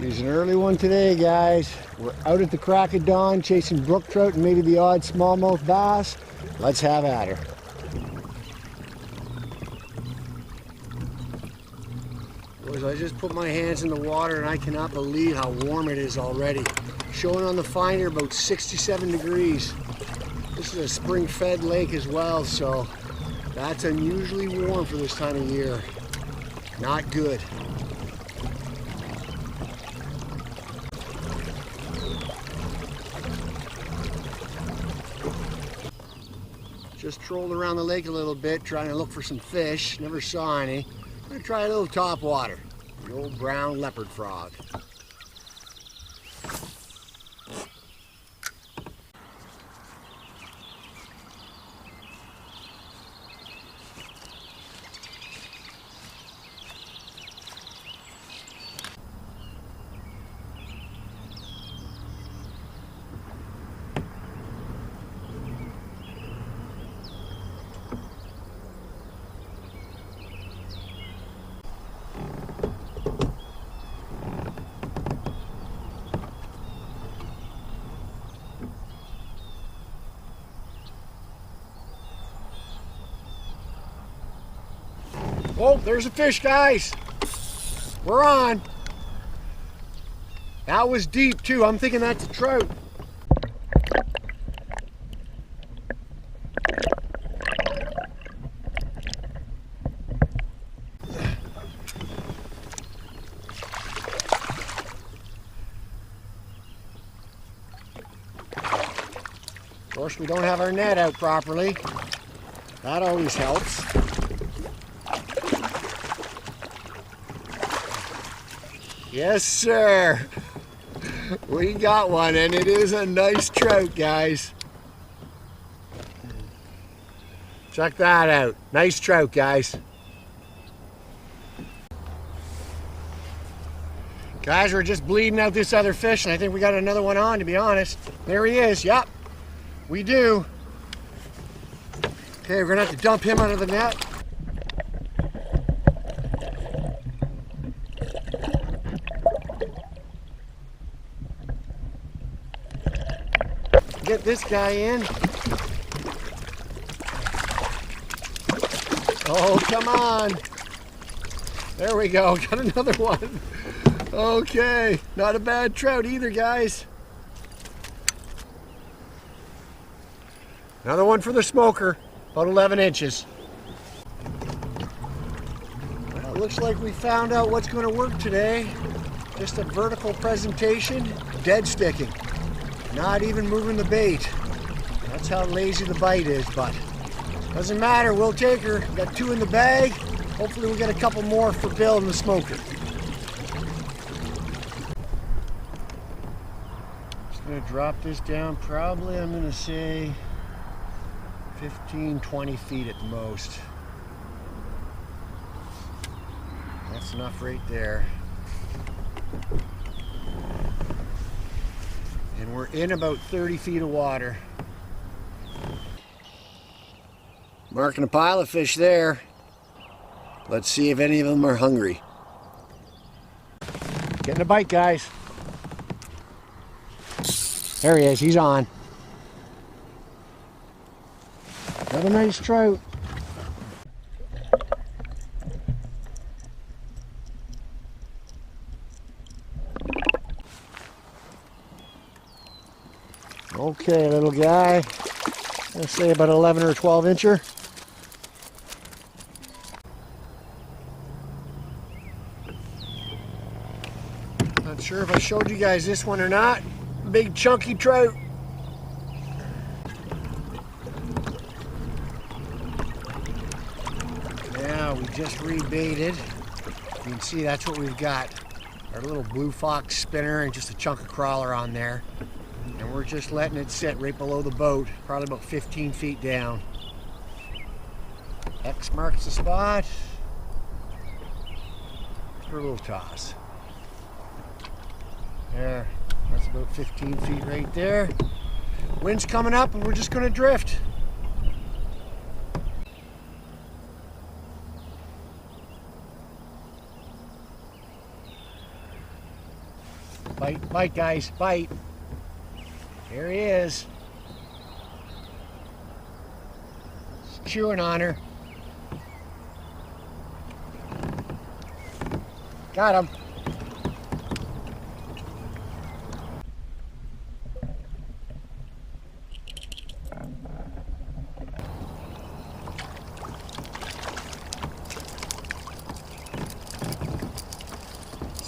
She's an early one today, guys. We're out at the crack of dawn chasing brook trout and maybe the odd smallmouth bass. Let's have at her. Boys, I just put my hands in the water and I cannot believe how warm it is already. Showing on the finder about 67 degrees. This is a spring-fed lake as well, so that's unusually warm for this time of year. Not good. Just trolled around the lake a little bit trying to look for some fish. Never saw any. I'm going to try a little top water. The old brown leopard frog. Oh, there's a fish, guys. We're on. That was deep too. I'm thinking that's a trout. Of course, we don't have our net out properly. That always helps. Yes, sir. We got one, and it is a nice trout, guys. Check that out. Nice trout, guys. Guys, we're just bleeding out this other fish, and I think we got another one on, to be honest. There he is. Yep, we do. Okay, we're gonna have to dump him under the net. Get this guy in. Oh, come on. There we go. Got another one. Okay. Not a bad trout either, guys. Another one for the smoker. About 11 inches. Well, it looks like we found out what's going to work today. Just a vertical presentation, dead sticking. Not even moving the bait. That's how lazy the bite is, but doesn't matter, we'll take her. Got two in the bag. Hopefully we'll get a couple more for Bill and the smoker. Just gonna drop this down probably, I'm gonna say 15, 20 feet at the most. That's enough right there. And we're in about 30 feet of water. Marking a pile of fish there. Let's see if any of them are hungry. Getting a bite, guys. There he is, he's on. Got a nice trout. Okay, little guy. Let's say about 11 or 12 incher. Not sure if I showed you guys this one or not. Big chunky trout. Now we just rebaited. You can see that's what we've got. Our little blue fox spinner and just a chunk of crawler on there. And we're just letting it sit right below the boat, probably about 15 feet down. X marks the spot. For a little toss. There, that's about 15 feet right there. Wind's coming up and we're just gonna drift. Bite, bite, guys, bite. There he is. He's chewing on her. Got him.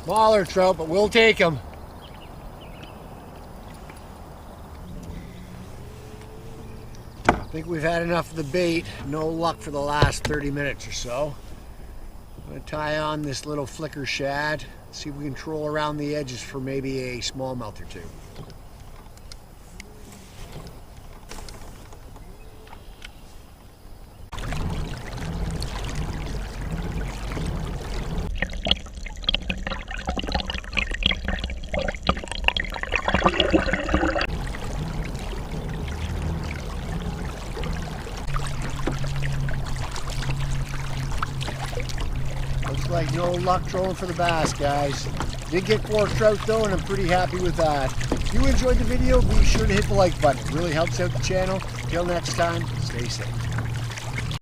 Smaller trout, but we'll take him. I think we've had enough of the bait. No luck for the last 30 minutes or so. I'm going to tie on this little flicker shad, see if we can troll around the edges for maybe a smallmouth or two. Looks like no luck trolling for the bass, guys. Did get 4 trout though, and I'm pretty happy with that. If you enjoyed the video, be sure to hit the like button. It really helps out the channel. Till next time, stay safe.